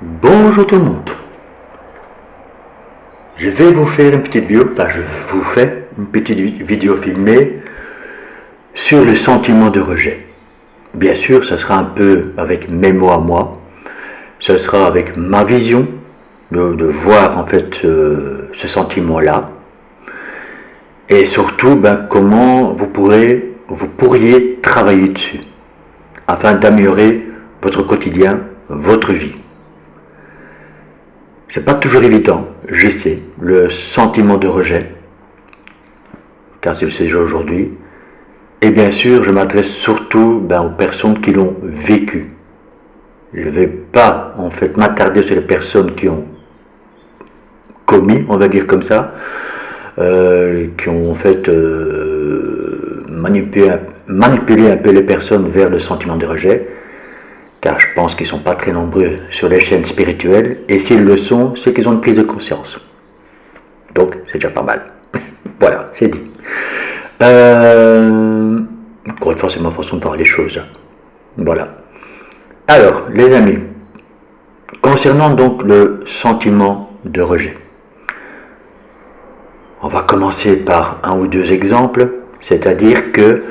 Bonjour tout le monde. Je vais vous faire une petite vidéo, enfin je vous fais une petite vidéo filmée sur le sentiment de rejet. Bien sûr, ça sera un peu avec mes mots à moi, ce sera avec ma vision de voir en fait ce sentiment-là, et surtout comment vous pourriez travailler dessus afin d'améliorer votre quotidien, votre vie. C'est pas toujours évident, je sais, le sentiment de rejet, car c'est le sujet aujourd'hui. Et bien sûr, je m'adresse surtout aux personnes qui l'ont vécu. Je ne vais pas en fait m'attarder sur les personnes qui ont commis, on va dire comme ça, qui ont en fait manipulé un peu les personnes vers le sentiment de rejet, car je pense qu'ils ne sont pas très nombreux sur les chaînes spirituelles, et s'ils le sont, c'est qu'ils ont une prise de conscience. Donc, c'est déjà pas mal. Voilà, c'est dit. Encore une fois, c'est ma façon de voir les choses. Voilà. Alors, les amis, concernant donc le sentiment de rejet, on va commencer par un ou deux exemples, c'est-à-dire que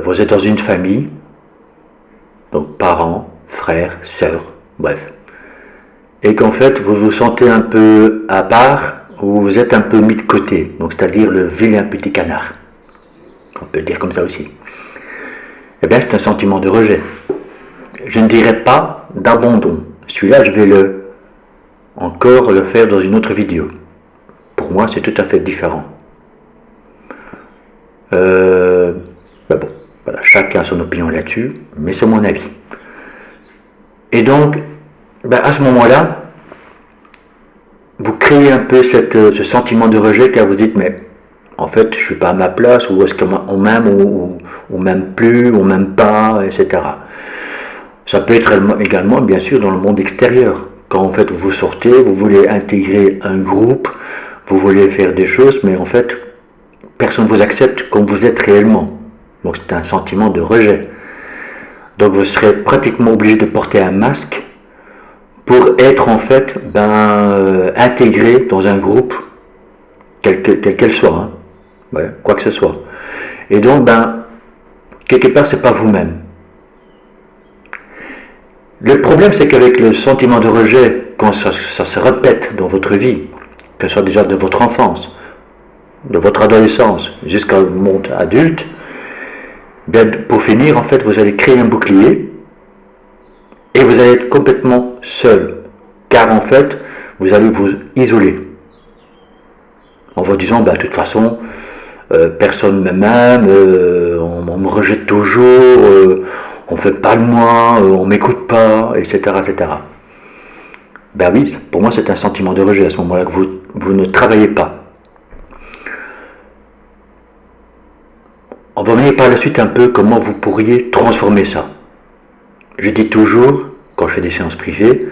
vous êtes dans une famille, donc parents, frères, sœurs, bref, et qu'en fait vous vous sentez un peu à part, ou vous êtes un peu mis de côté, donc c'est-à-dire le vilain petit canard, on peut le dire comme ça aussi. Eh bien, c'est un sentiment de rejet. Je ne dirais pas d'abandon. Celui-là, je vais encore le faire dans une autre vidéo. Pour moi, c'est tout à fait différent. Bon, voilà, chacun a son opinion là-dessus, mais c'est mon avis. Et donc, à ce moment-là, vous créez un peu ce sentiment de rejet, car vous dites, mais en fait, je ne suis pas à ma place, ou est-ce qu'on m'aime, ou m'aime plus, ou m'aime pas, etc. Ça peut être également, bien sûr, dans le monde extérieur. Quand en fait vous sortez, vous voulez intégrer un groupe, vous voulez faire des choses, mais en fait, personne ne vous accepte comme vous êtes réellement. Donc c'est un sentiment de rejet. Donc vous serez pratiquement obligé de porter un masque pour être en fait intégré dans un groupe, quel qu'elle soit, hein. Ouais, quoi que ce soit. Et donc, quelque part, c'est pas vous-même. Le problème, c'est qu'avec le sentiment de rejet, quand ça se répète dans votre vie, que ce soit déjà de votre enfance, de votre adolescence jusqu'au monde adulte, pour finir, en fait, vous allez créer un bouclier et vous allez être complètement seul, car en fait, vous allez vous isoler en vous disant, de toute façon, personne ne m'aime, on me rejette toujours, on ne fait pas de moi, on ne m'écoute pas, etc., etc. Oui, pour moi c'est un sentiment de rejet à ce moment-là que vous ne travaillez pas. On va venir par la suite un peu comment vous pourriez transformer ça. Je dis toujours, quand je fais des séances privées,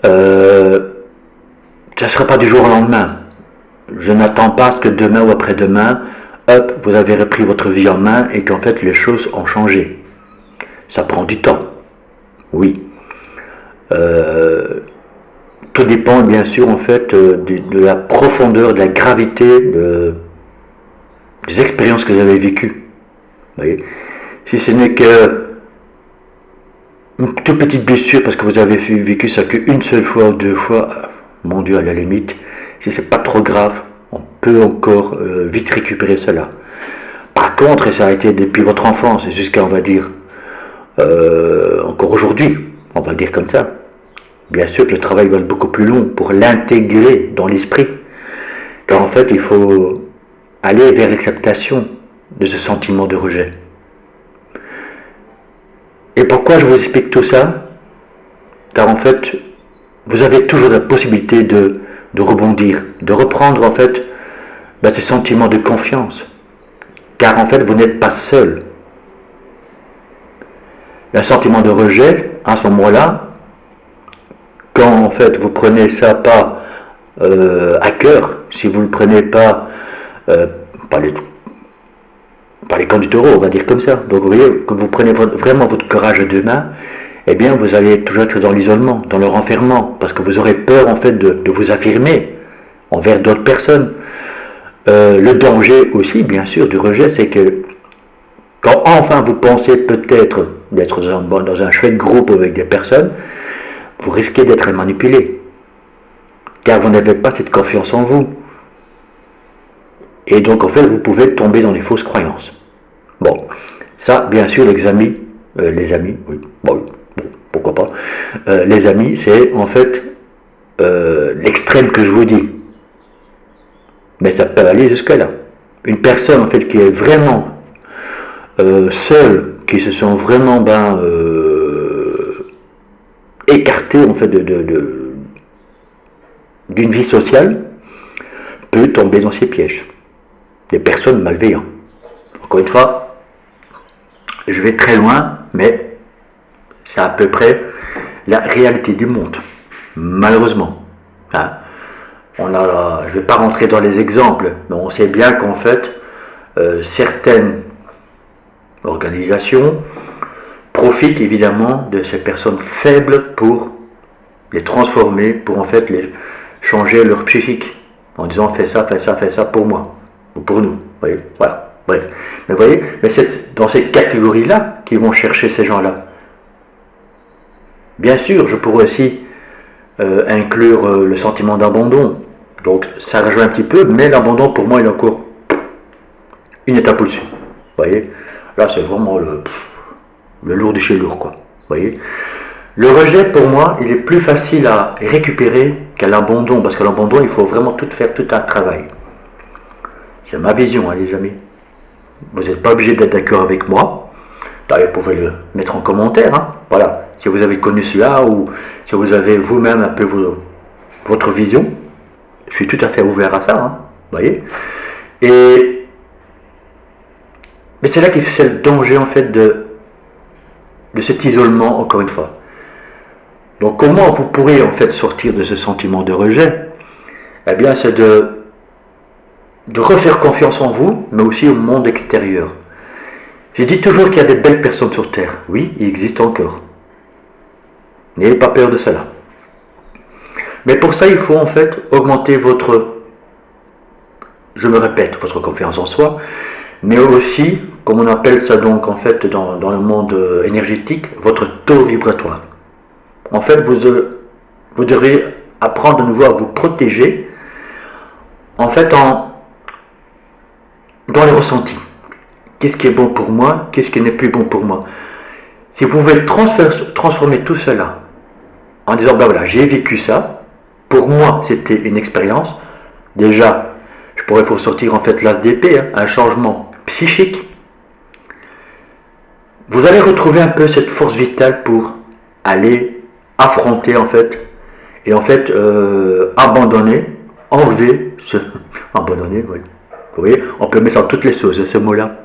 ça ne sera pas du jour au lendemain. Je n'attends pas que demain ou après-demain, hop, vous avez repris votre vie en main et qu'en fait les choses ont changé. Ça prend du temps, oui. Tout dépend bien sûr en fait de la profondeur, de la gravité des expériences que vous avez vécues. Vous voyez, si ce n'est que une toute petite blessure parce que vous avez vécu ça qu'une seule fois ou deux fois, mon Dieu, à la limite, si c'est pas trop grave, on peut encore vite récupérer cela. Par contre, et ça a été depuis votre enfance et jusqu'à, on va dire, encore aujourd'hui, on va dire comme ça, bien sûr que le travail va être beaucoup plus long pour l'intégrer dans l'esprit, car en fait, il faut aller vers l'acceptation de ce sentiment de rejet. Et pourquoi je vous explique tout ça? Car en fait, vous avez toujours la possibilité de rebondir, de reprendre en fait ces sentiments de confiance. Car en fait, vous n'êtes pas seul. Un sentiment de rejet, à ce moment-là, quand en fait vous prenez ça pas à cœur, si vous ne le prenez pas par les camps du taureau, on va dire comme ça. Donc vous voyez, que vous prenez vraiment votre courage à deux mains, eh bien vous allez toujours être dans l'isolement, dans le renfermement, parce que vous aurez peur en fait de vous affirmer envers d'autres personnes. Le danger aussi, bien sûr, du rejet, c'est que quand enfin vous pensez peut-être d'être dans un chouette groupe avec des personnes, vous risquez d'être manipulé, car vous n'avez pas cette confiance en vous. Et donc en fait, vous pouvez tomber dans les fausses croyances. Bon, ça, bien sûr, les amis, oui, bon, pourquoi pas. Les amis, c'est en fait l'extrême que je vous dis. Mais ça peut aller jusque-là. Une personne, en fait, qui est vraiment seule, qui se sent vraiment écartée, en fait, d'une vie sociale, peut tomber dans ces pièges. Des personnes malveillantes. Encore une fois, je vais très loin, mais c'est à peu près la réalité du monde, malheureusement. Hein. Je ne vais pas rentrer dans les exemples, mais on sait bien qu'en fait, certaines organisations profitent évidemment de ces personnes faibles pour les transformer, pour en fait les changer leur psychique, en disant fais ça pour moi, ou pour nous. Vous voyez, voilà, bref. Mais vous voyez, mais c'est dans ces catégories-là qu'ils vont chercher ces gens-là. Bien sûr, je pourrais aussi inclure le sentiment d'abandon. Donc ça rejoint un petit peu, mais l'abandon pour moi il est encore une étape au-dessus. Vous voyez, là c'est vraiment le lourd de chez lourd, quoi. Vous voyez, le rejet pour moi il est plus facile à récupérer qu'à l'abandon, parce que l'abandon il faut vraiment faire tout un travail. C'est ma vision, hein, les amis. Vous n'êtes pas obligé d'être d'accord avec moi. D'ailleurs, vous pouvez le mettre en commentaire. Hein. Voilà. Si vous avez connu cela ou si vous avez vous-même un peu votre vision, je suis tout à fait ouvert à ça. Hein. Vous voyez. Mais c'est là que c'est le danger en fait de cet isolement, encore une fois. Donc, comment vous pourrez en fait sortir de ce sentiment de rejet? Eh bien, c'est de refaire confiance en vous, mais aussi au monde extérieur. Je dis toujours qu'il y a des belles personnes sur Terre. Oui, il existe encore. N'ayez pas peur de cela. Mais pour ça, il faut en fait augmenter votre confiance en soi, mais aussi, comme on appelle ça donc en fait dans le monde énergétique, votre taux vibratoire. En fait, vous devrez apprendre de nouveau à vous protéger, en fait, dans les ressentis. Qu'est-ce qui est bon pour moi? Qu'est-ce qui n'est plus bon pour moi? Si vous pouvez transformer tout cela en disant, ben voilà, j'ai vécu ça, pour moi c'était une expérience, déjà, je pourrais vous sortir en fait l'as d'épée, hein, un changement psychique. Vous allez retrouver un peu cette force vitale pour aller affronter en fait, et en fait abandonner, enlever abandonner, oui. Vous voyez, on peut mettre dans toutes les sauces ce mot-là.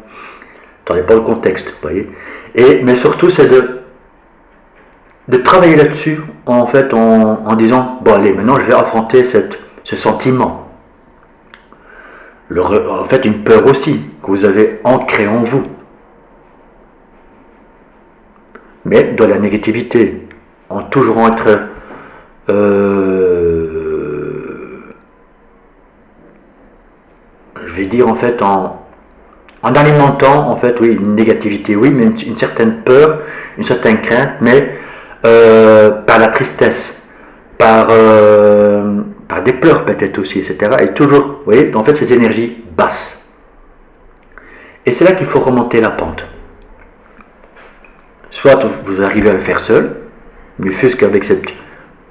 Attendez pas le contexte, vous voyez. Mais surtout, c'est de travailler là-dessus, en fait, en disant, bon allez, maintenant je vais affronter ce sentiment. En fait, une peur aussi, que vous avez ancrée en vous. Mais de la négativité, en toujours être je vais dire en fait en alimentant en fait oui une négativité, oui, mais une certaine peur, une certaine crainte, mais par la tristesse, par des pleurs peut-être aussi, etc. Et toujours, vous voyez, en fait ces énergies basses. Et c'est là qu'il faut remonter la pente. Soit vous arrivez à le faire seul, mieux fût-ce qu'avec cette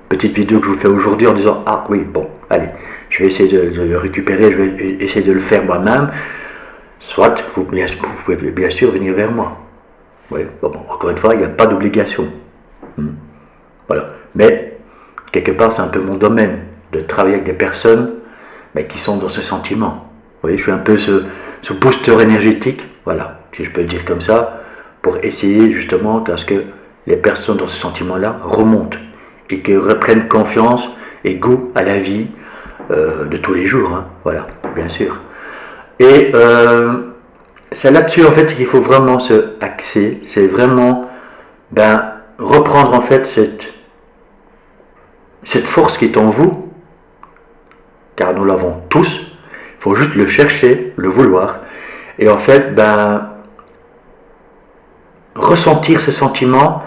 petite vidéo que je vous fais aujourd'hui en disant, ah oui, bon, allez, je vais essayer de le récupérer, je vais essayer de le faire moi-même. Soit vous pouvez bien sûr venir vers moi. Oui, bon, encore une fois, il n'y a pas d'obligation. Voilà. Mais quelque part, c'est un peu mon domaine de travailler avec des personnes qui sont dans ce sentiment. Vous voyez, je suis un peu ce booster énergétique, voilà, si je peux le dire comme ça, pour essayer justement qu'à ce que les personnes dans ce sentiment-là remontent et qu'elles reprennent confiance et goût à la vie de tous les jours, hein, voilà, bien sûr. Et c'est là-dessus en fait qu'il faut vraiment se axer, c'est vraiment reprendre en fait cette force qui est en vous, car nous l'avons tous, il faut juste le chercher, le vouloir, et en fait, ressentir ce sentiment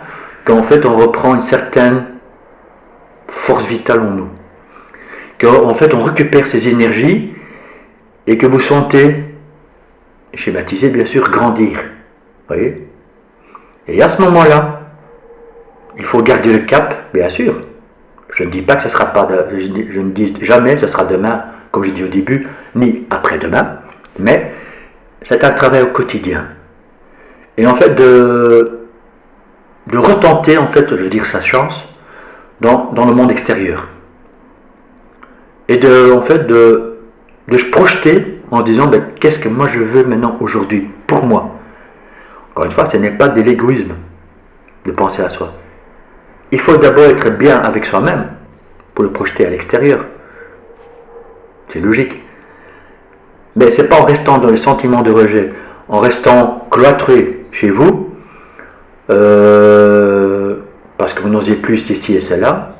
qu'en fait on reprend une certaine force vitale en nous, qu'en fait on récupère ces énergies et que vous sentez, schématisé bien sûr, grandir, voyez. Et à ce moment-là, il faut garder le cap, bien sûr. Je ne dis pas que ce sera pas, je ne dis jamais que ce sera demain, comme j'ai dit au début, ni après-demain, mais c'est un travail au quotidien. Et en fait, de retenter, en fait, je veux dire, sa chance dans le monde extérieur. Et en fait, de se projeter en disant, qu'est-ce que moi je veux maintenant, aujourd'hui, pour moi. Encore une fois, ce n'est pas de l'égoïsme de penser à soi. Il faut d'abord être bien avec soi-même pour le projeter à l'extérieur. C'est logique. Mais ce n'est pas en restant dans les sentiments de rejet, en restant cloîtré chez vous, parce que vous n'osez plus ceci et cela,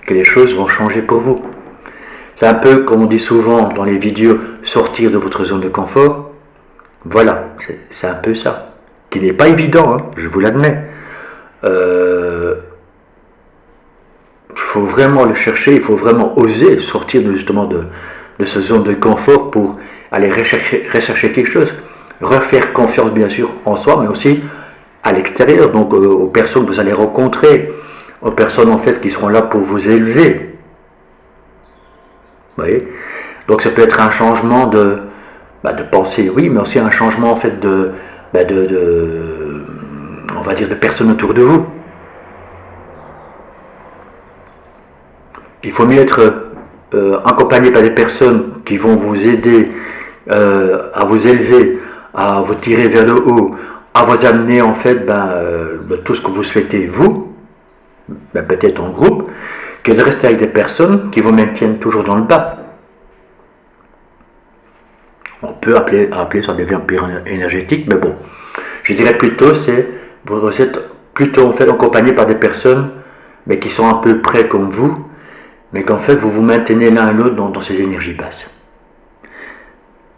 que les choses vont changer pour vous. C'est un peu, comme on dit souvent dans les vidéos, sortir de votre zone de confort. Voilà, c'est un peu ça. Qui n'est pas évident, hein, je vous l'admets. Il faut vraiment le chercher, il faut vraiment oser sortir justement de cette zone de confort pour aller rechercher quelque chose. Refaire confiance bien sûr en soi, mais aussi à l'extérieur, donc aux personnes que vous allez rencontrer, aux personnes en fait qui seront là pour vous élever. Vous voyez? Donc ça peut être un changement de pensée, oui, mais aussi un changement en fait on va dire de personnes autour de vous. Il faut mieux être accompagné par des personnes qui vont vous aider à vous élever, à vous tirer vers le haut, à vous amener en fait de tout ce que vous souhaitez vous, peut-être en groupe, que de rester avec des personnes qui vous maintiennent toujours dans le bas. On peut appeler ça des vampires énergétiques, mais bon, je dirais plutôt vous êtes plutôt en fait accompagné par des personnes mais qui sont un peu près comme vous, mais qu'en fait vous vous maintenez l'un et l'autre dans ces énergies basses.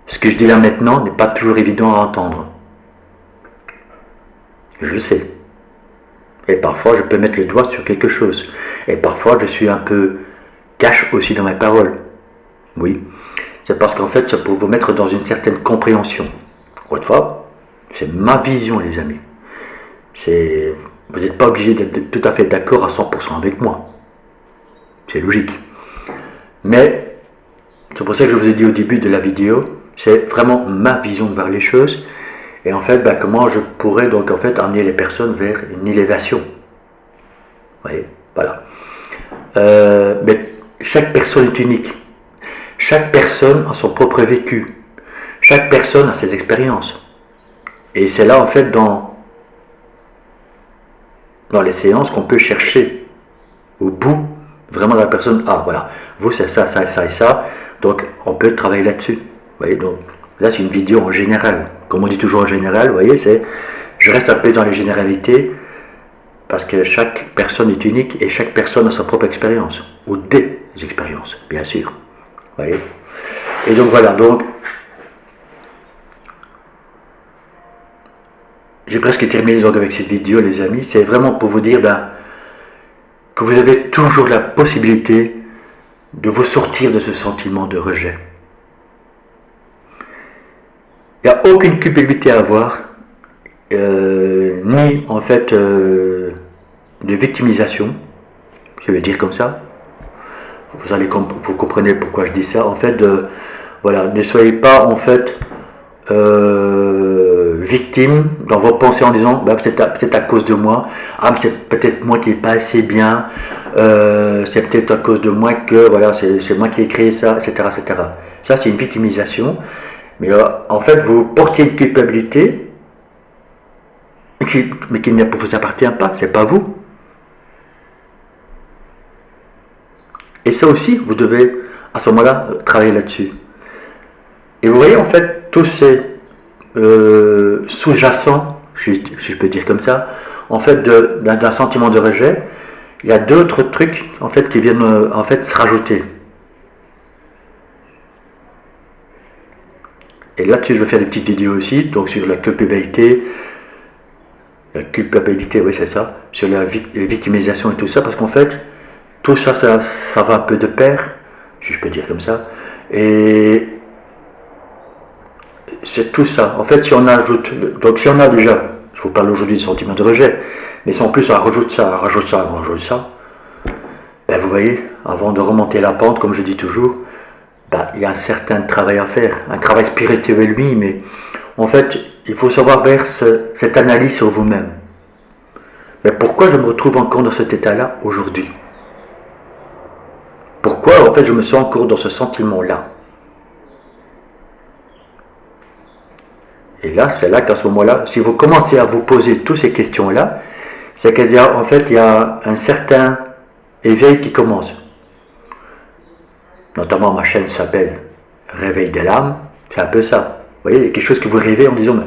Ce que je dis là maintenant n'est pas toujours évident à entendre. Je sais. Et parfois je peux mettre le doigt sur quelque chose. Et parfois je suis un peu cash aussi dans mes paroles. Oui. C'est parce qu'en fait c'est pour vous mettre dans une certaine compréhension. Encore une fois, c'est ma vision les amis. Vous n'êtes pas obligé d'être tout à fait d'accord à 100% avec moi. C'est logique. Mais c'est pour ça que je vous ai dit au début de la vidéo, c'est vraiment ma vision de voir les choses. Et en fait, comment je pourrais donc en fait amener les personnes vers une élévation. Vous voyez, voilà. Mais chaque personne est unique. Chaque personne a son propre vécu. Chaque personne a ses expériences. Et c'est là en fait dans les séances qu'on peut chercher au bout vraiment de la personne. Ah voilà, vous c'est ça, ça et ça et ça. Donc on peut travailler là-dessus. Vous voyez, donc là c'est une vidéo en général. Comme on dit toujours en général, vous voyez, je reste un peu dans les généralités parce que chaque personne est unique et chaque personne a sa propre expérience ou des expériences, bien sûr. Vous voyez. Et donc voilà, donc j'ai presque terminé donc avec cette vidéo les amis. C'est vraiment pour vous dire que vous avez toujours la possibilité de vous sortir de ce sentiment de rejet. Il n'y a aucune culpabilité à avoir, ni en fait de victimisation, je vais dire comme ça. Vous comprenez pourquoi je dis ça. En fait, voilà, ne soyez pas en fait victime dans vos pensées en disant peut-être à cause de moi, c'est peut-être moi qui n'ai pas assez bien, c'est peut-être à cause de moi que voilà, c'est moi qui ai créé ça, etc. etc. Ça c'est une victimisation, mais en fait vous portez une culpabilité mais qui ne vous appartient pas, c'est pas vous. Et ça aussi vous devez à ce moment-là travailler là-dessus. Et vous voyez en fait tous ces sous-jacents, si je peux dire comme ça, en fait, d'un sentiment de rejet, il y a d'autres trucs, en fait, qui viennent, en fait, se rajouter. Et là-dessus, je vais faire des petites vidéos aussi, donc sur la culpabilité, oui, c'est ça, sur la victimisation et tout ça, parce qu'en fait, tout ça, ça va un peu de pair, si je peux dire comme ça, et c'est tout ça. En fait, si on ajoute, donc si on a déjà, je vous parle aujourd'hui du sentiment de rejet, mais si en plus on rajoute ça, ben vous voyez, avant de remonter la pente, comme je dis toujours, ben, il y a un certain travail à faire, un travail spirituel oui, mais en fait, il faut savoir faire cette analyse sur vous-même. Mais pourquoi je me retrouve encore dans cet état-là aujourd'hui? Pourquoi en fait je me sens encore dans ce sentiment-là? Et là, c'est là qu'à ce moment-là, si vous commencez à vous poser toutes ces questions-là, c'est qu'en fait, il y a un certain éveil qui commence. Notamment, ma chaîne s'appelle Réveil de l'âme. C'est un peu ça. Vous voyez, il y a quelque chose que vous rêvez en disant, mais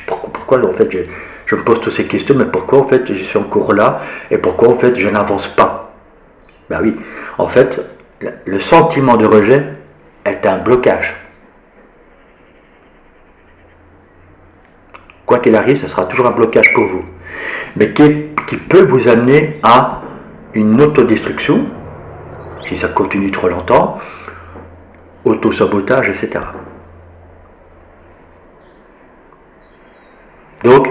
pourquoi en fait, je me pose toutes ces questions, mais pourquoi en fait, je suis encore là, et pourquoi en fait, je n'avance pas? Ben oui, en fait, le sentiment de rejet est un blocage. Quoi qu'il arrive, ce sera toujours un blocage pour vous. Mais qui peut vous amener à une autodestruction, si ça continue trop longtemps, autosabotage, etc. Donc,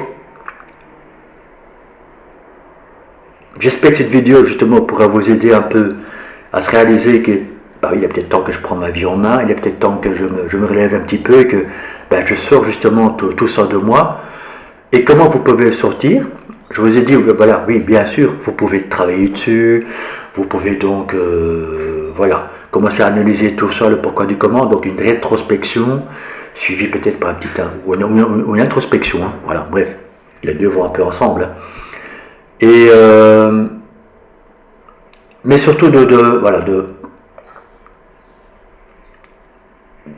j'espère que cette vidéo, justement, pourra vous aider un peu à se réaliser que bah, il est peut-être temps que je prends ma vie en main, il est peut-être temps que je me relève un petit peu et que bah, je sors justement tout ça de moi. Et comment vous pouvez le sortir? Je vous ai dit, voilà, oui, bien sûr, vous pouvez travailler dessus, vous pouvez donc, voilà, commencer à analyser tout ça, le pourquoi du comment, donc une rétrospection, suivie peut-être par un petit, ou une introspection, hein, voilà, bref, les deux vont un peu ensemble. Hein. Et, mais surtout voilà,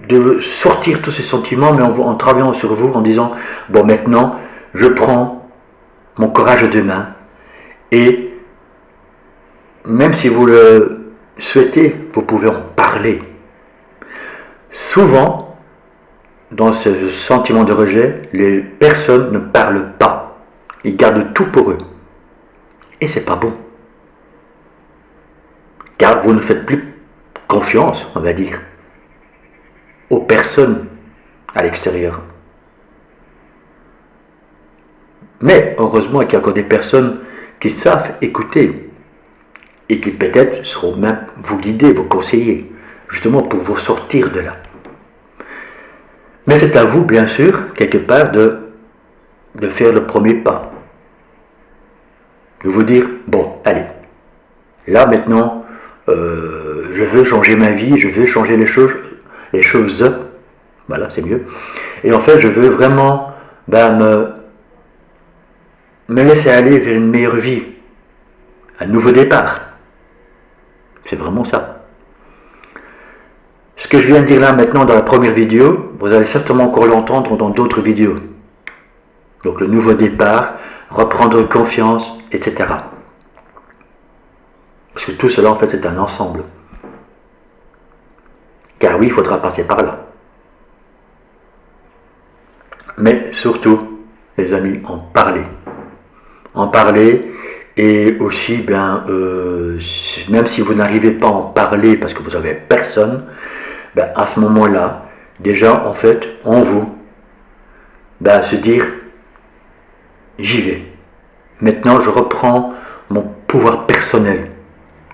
de sortir tous ces sentiments, mais en travaillant sur vous, en disant, bon, maintenant, je prends mon courage de main, et même si vous le souhaitez, vous pouvez en parler. Souvent, dans ce sentiment de rejet, les personnes ne parlent pas. Ils gardent tout pour eux. Et c'est pas bon. Car vous ne faites plus confiance, on va dire, aux personnes à l'extérieur. Mais heureusement qu'il y a encore des personnes qui savent écouter et qui peut-être seront même vous guider, vous conseiller, justement pour vous sortir de là. Mais c'est à vous, bien sûr, quelque part, de faire le premier pas. De vous dire, bon, allez, là maintenant, je veux changer ma vie, je veux changer les choses, voilà, c'est mieux. Et en fait, je veux vraiment me laisser aller vers une meilleure vie, un nouveau départ. C'est vraiment ça. Ce que je viens de dire là maintenant dans la première vidéo, vous allez certainement encore l'entendre dans d'autres vidéos. Donc le nouveau départ, reprendre confiance, etc. Parce que tout cela en fait c'est un ensemble. Car oui, il faudra passer par là. Mais surtout, les amis, en parler. En parler, et aussi, même si vous n'arrivez pas à en parler parce que vous n'avez personne, à ce moment-là, déjà, en fait, en vous, se dire, j'y vais. Maintenant, je reprends mon pouvoir personnel.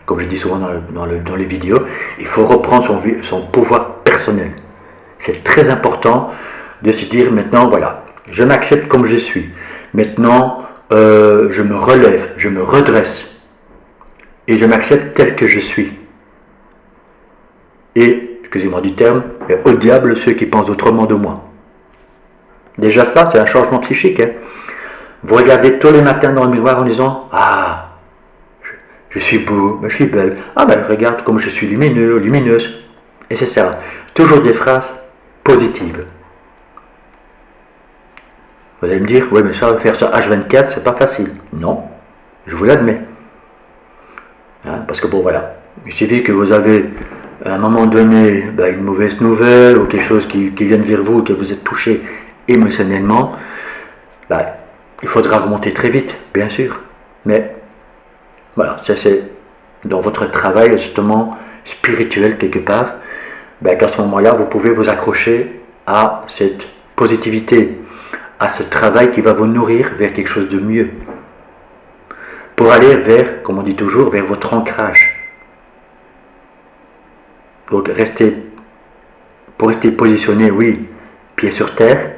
Comme je dis souvent dans les vidéos, il faut reprendre son pouvoir personnel. C'est très important de se dire, maintenant, voilà, je m'accepte comme je suis. Maintenant, je me relève, je me redresse. Et je m'accepte tel que je suis. Et, excusez-moi du terme, mais au diable ceux qui pensent autrement de moi. Déjà ça, c'est un changement psychique. Hein. Vous regardez tous les matins dans le miroir en disant, ah, je suis beau, je suis belle. Ah regarde comme je suis lumineux, lumineuse. Etc. Toujours des phrases positives. Vous allez me dire, oui, mais ça, faire ça H24, c'est pas facile. Non, je vous l'admets. Hein, parce que bon, voilà, il suffit que vous avez à un moment donné une mauvaise nouvelle ou quelque chose qui vienne vers vous, que vous êtes touché émotionnellement, il faudra remonter très vite, bien sûr. Mais voilà, ça c'est dans votre travail justement spirituel quelque part, qu'à ce moment-là, vous pouvez vous accrocher à cette positivité, à ce travail qui va vous nourrir vers quelque chose de mieux. Pour aller vers, comme on dit toujours, vers votre ancrage. Donc pour rester positionné, oui, pied sur terre,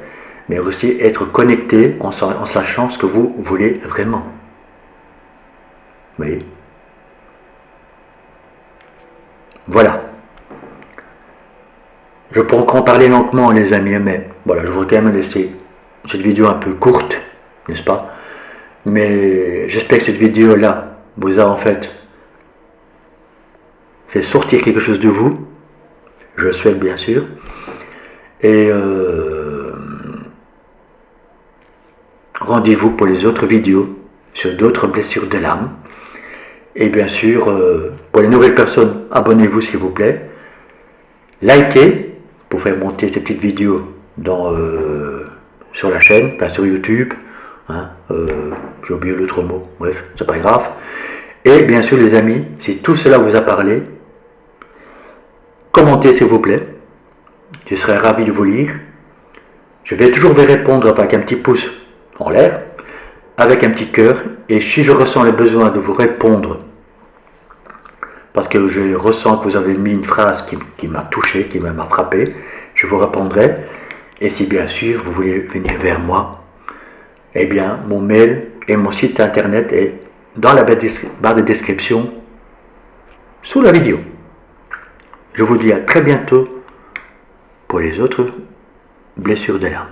mais aussi être connecté en sachant ce que vous voulez vraiment. Vous voyez? Voilà. Je pourrais encore en parler lentement, les amis, mais voilà, je voudrais quand même laisser cette vidéo un peu courte, n'est-ce pas? Mais j'espère que cette vidéo-là vous a en fait sortir quelque chose de vous. Je le souhaite bien sûr. Et rendez-vous pour les autres vidéos sur d'autres blessures de l'âme. Et bien sûr, pour les nouvelles personnes, abonnez-vous s'il vous plaît. Likez pour faire monter ces petites vidéos sur la chaîne, sur YouTube. Hein, j'ai oublié l'autre mot, bref, c'est pas grave. Et bien sûr les amis, si tout cela vous a parlé, commentez s'il vous plaît. Je serai ravi de vous lire. Je vais toujours vous répondre avec un petit pouce en l'air, avec un petit cœur. Et si je ressens le besoin de vous répondre, parce que je ressens que vous avez mis une phrase qui m'a touché, qui m'a frappé, je vous répondrai. Et si bien sûr vous voulez venir vers moi, eh bien mon mail et mon site internet est dans la barre de description sous la vidéo. Je vous dis à très bientôt pour les autres blessures de l'âme.